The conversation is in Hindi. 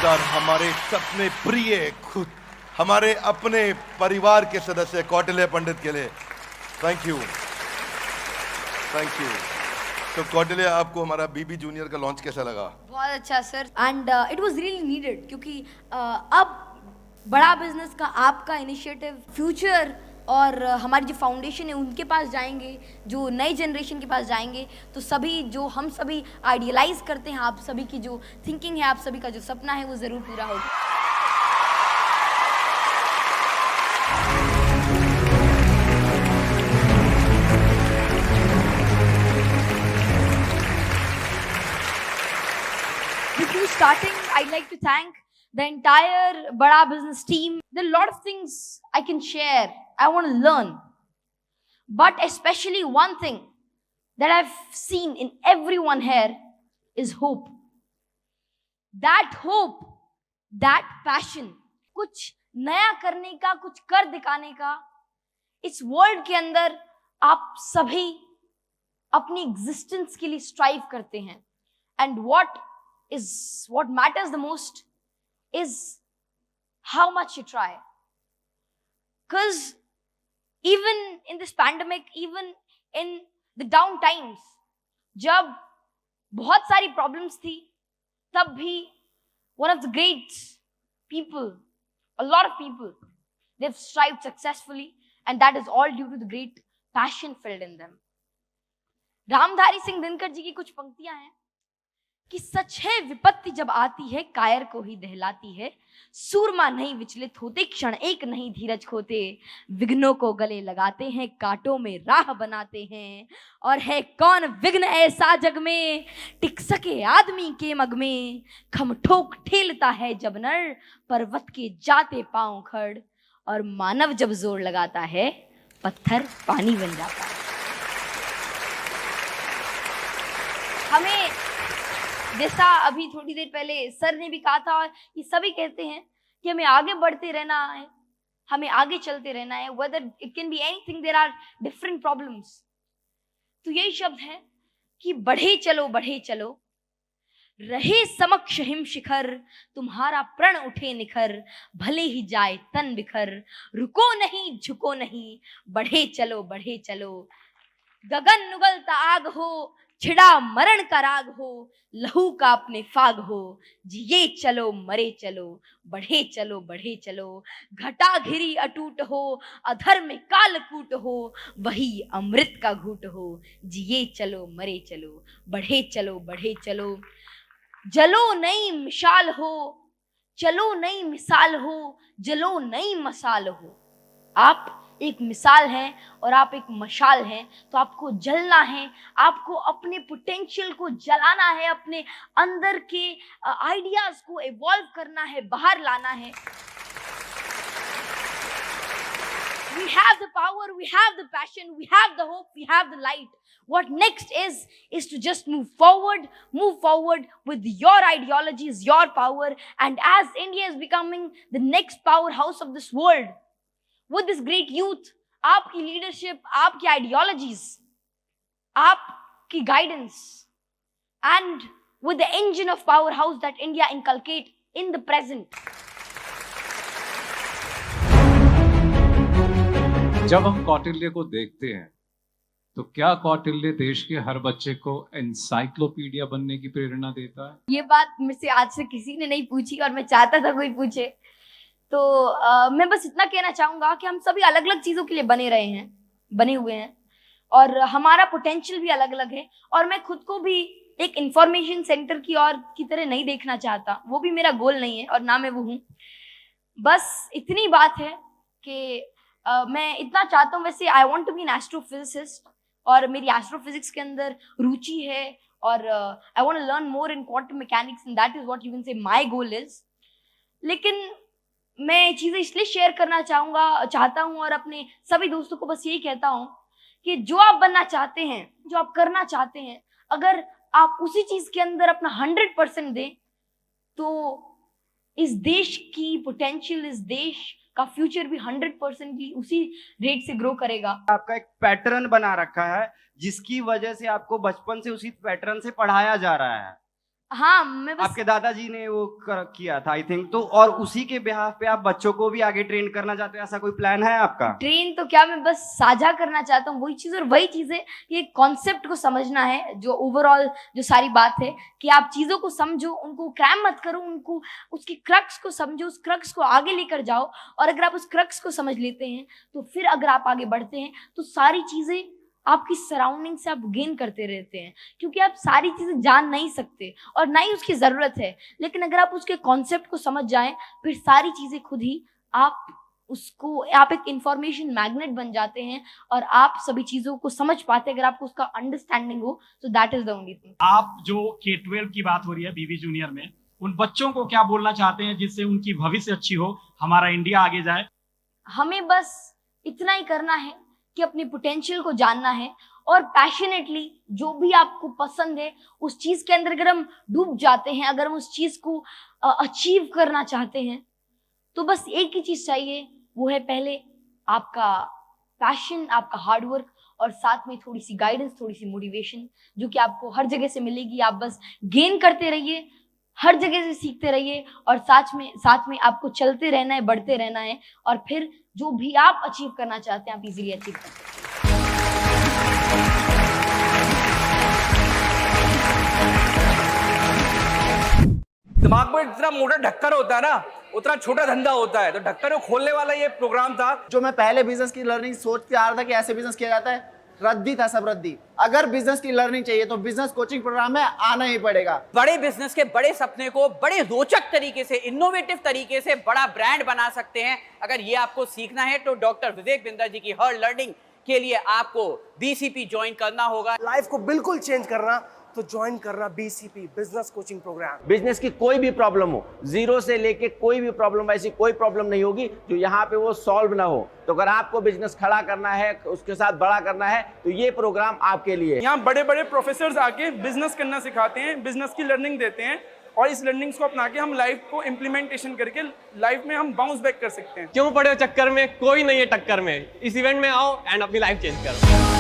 नमस्कार हमारे सपने प्रिय खुद हमारे अपने परिवार के सदस्य कौटिल्य पंडित के लिए थैंक यू। तो कौटिल्य, आपको हमारा बीबी जूनियर का लॉन्च कैसा लगा? बहुत अच्छा sir, and it was really needed, क्योंकि अब बड़ा बिजनेस का आपका इनिशिएटिव फ्यूचर और हमारी जो फाउंडेशन है उनके पास जाएंगे, जो नई जनरेशन के पास जाएंगे, तो सभी जो हम सभी आइडियलाइज करते हैं, आप सभी की जो थिंकिंग है, आप सभी का जो सपना है, वो ज़रूर पूरा होगा। Before starting, I'd like to thank the entire Bada Business team. There are a lot of things I can share, I want to learn. But especially one thing that I've seen in everyone here is hope. That hope, that passion, कुछ नया करने का, कुछ कर दिखाने का, इस वर्ल्ड के अंदर आप सभी अपनी एग्जिस्टेंस के लिए स्ट्राइव करते हैं. And what matters the most is how much you try. Because even in this pandemic, even in the down times, जब बहुत सारी problems थी, तब भी one of the great people, a lot of people, they've strived successfully, and that is all due to the great passion filled in them. Ramdhari Singh Dinkar ji की कुछ पंक्तियां हैं कि सच है विपत्ति जब आती है कायर को ही दहलाती है, सूरमा नहीं विचलित होते, क्षण एक नहीं धीरज खोते, विघ्नों को गले लगाते हैं, कांटों में राह बनाते हैं, और है कौन विघ्न ऐसा जग में टिक सके आदमी के मग में, खम ठोक ठेलता है जब नर पर्वत के जाते पांव खड़, और मानव जब जोर लगाता है पत्थर पानी बन जाता है. हमें जैसा अभी थोड़ी देर पहले सर ने भी कहा था, और ये सभी कहते हैं कि हमें आगे बढ़ते रहना है, हमें आगे चलते रहना है, whether it can be anything, there are different problems. तो यही शब्द है कि बढ़े चलो, रहे समक्ष हिम शिखर, तुम्हारा प्रण उठे निखर, भले ही जाए तन बिखर, रुको नहीं झुको नहीं, बढ़े चलो, गगन उगलता आग हो, छिड़ा मरण का राग हो, लहू का अपने फाग हो, जिए चलो मरे चलो, बढ़े चलो, घटा घिरी अटूट हो, अधर में कालकूट हो, वही अमृत का घूट हो, जिए चलो मरे चलो, बढ़े चलो, जलो नई मिसाल हो, चलो नई मिसाल हो, जलो नई मसाल हो. आप एक मिसाल है और आप एक मशाल हैं, तो आपको जलना है, आपको अपने पोटेंशियल को जलाना है, अपने अंदर के आइडियाज को इवॉल्व करना है, बाहर लाना है. We have the power, we have the passion, we have the hope, we have the light. What next is to just move forward with your ideologies, your power, and as India is becoming the next powerhouse of this world, with this great youth, आपकी leadership, आपकी ideologies, आपकी guidance, and with the engine of powerhouse that India inculcate in the present. जब हम कौटिल्य को देखते हैं, तो क्या कौटिल्य देश के हर बच्चे को एनसाइक्लोपीडिया बनने की प्रेरणा देता है? ये बात मुझसे आज से किसी ने नहीं पूछी, और मैं चाहता था कोई पूछे. तो मैं बस इतना कहना चाहूँगा कि हम सभी अलग अलग चीज़ों के लिए बने हुए हैं, और हमारा पोटेंशियल भी अलग अलग है, और मैं खुद को भी एक इंफॉर्मेशन सेंटर की तरह नहीं देखना चाहता. वो भी मेरा गोल नहीं है, और ना मैं वो हूँ. बस इतनी बात है कि मैं इतना चाहता हूँ. वैसे I want to be an astrophysicist, और मेरी एस्ट्रोफिजिक्स के अंदर रुचि है, और I want to learn more in quantum mechanics, and that is what you can say my goal is. लेकिन मैं चीज़ें इसलिए शेयर करना चाहता हूँ, और अपने सभी दोस्तों को बस यही कहता हूँ कि जो आप बनना चाहते हैं, जो आप करना चाहते हैं, अगर आप उसी चीज़ के अंदर अपना 100% दें, तो इस देश की पोटेंशियल, इस देश का फ्यूचर भी 100% भी उसी रेट से ग्रो करेगा. आपका एक पैटर्न बना रखा है, जिसकी वजह से आपको बचपन से उसी पैटर्न से पढ़ाया जा रहा है. हाँ, मैं बस आपके दादाजी ने वो किया था आई थिंक, तो और उसी के बिहाफ पे आप बच्चों को भी आगे ट्रेन करना चाहते हो, ऐसा कोई प्लान है आपका? ट्रेन तो क्या, मैं बस साझा करना चाहता हूँ वही चीज़, और वही चीज़ है कि कॉन्सेप्ट को समझना है, जो ओवरऑल जो सारी बात है कि आप चीज़ों को समझो, उनको क्रैम मत करो, उनको उसकी क्रक्स को समझो, उस क्रक्स को आगे लेकर जाओ, और अगर आप उस क्रक्स को समझ लेते हैं तो फिर अगर आप आगे बढ़ते हैं तो सारी चीज़ें आपकी सराउंडिंग से आप गेन करते रहते हैं, क्योंकि आप सारी चीज़ें जान नहीं सकते और ना ही उसकी ज़रूरत है, लेकिन अगर आप उसके कॉन्सेप्ट को समझ जाएं फिर सारी चीज़ें खुद ही आप एक इंफॉर्मेशन मैग्नेट बन जाते हैं और आप सभी चीज़ों को समझ पाते हैं अगर आपको उसका अंडरस्टैंडिंग हो, तो that is the only thing. आप जो K-12 की बात हो रही है बीबी जूनियर में, उन बच्चों को क्या बोलना चाहते हैं जिससे उनकी भविष्य अच्छी हो, हमारा इंडिया आगे जाए? हमें बस इतना ही करना है कि अपने पोटेंशियल को जानना है और पैशनेटली जो भी आपको पसंद है उस चीज़ के अंदर अगर हम डूब जाते हैं, अगर हम उस चीज़ को अचीव करना चाहते हैं, तो बस एक ही चीज़ चाहिए, वो है पहले आपका पैशन, आपका हार्डवर्क और साथ में थोड़ी सी गाइडेंस, थोड़ी सी मोटिवेशन, जो कि आपको हर जगह से मिलेगी। आप बस गेन करते रहिए, हर जगह से सीखते रहिए और साथ में आपको चलते रहना है, बढ़ते रहना है, और फिर जो भी आप अचीव करना चाहते हैं आप इजीली अचीव कर सकते हैं। दिमाग में जितना मोटा ढक्कन होता है ना, उतना छोटा धंधा होता है, तो ढक्कन को खोलने वाला ये प्रोग्राम था। जो मैं पहले बिजनेस की लर्निंग सोचते आ रहा था कि ऐसे बिजनेस किया जाता है, रद्दी था सब रद्दी। अगर बिजनेस की लर्निंग चाहिए तो बिजनेस कोचिंग प्रोग्राम में आना ही पड़ेगा। बड़े बिजनेस के बड़े सपने को बड़े रोचक तरीके से, इनोवेटिव तरीके से बड़ा ब्रांड बना सकते हैं। अगर ये आपको सीखना है तो डॉक्टर विवेक बिंदर जी की हर लर्निंग के लिए आपको BCP ज्वाइन करना होगा। लाइफ को बिल्कुल चेंज करना तो ज्वाइन करना BCP business coaching programme. Business की कोई भी प्रॉब्लम हो, जीरो से लेके कोई भी प्रॉब्लम, ऐसी कोई प्रॉब्लम नहीं होगी जो यहाँ पे वो सॉल्व ना हो। तो अगर आपको बिजनेस खड़ा करना है, उसके साथ बड़ा करना है, तो ये प्रोग्राम आपके लिए। यहाँ बड़े बड़े प्रोफेसर्स आके बिजनेस करना सिखाते हैं, बिजनेस की लर्निंग देते हैं, और इस लर्निंग्स को अपना के हम लाइफ को इम्प्लीमेंटेशन करके लाइफ में हम बाउंस बैक कर सकते हैं। क्यों पड़े हो चक्कर में, कोई नहीं है टक्कर में। इस इवेंट में आओ एंड अपनी लाइफ चेंज करो।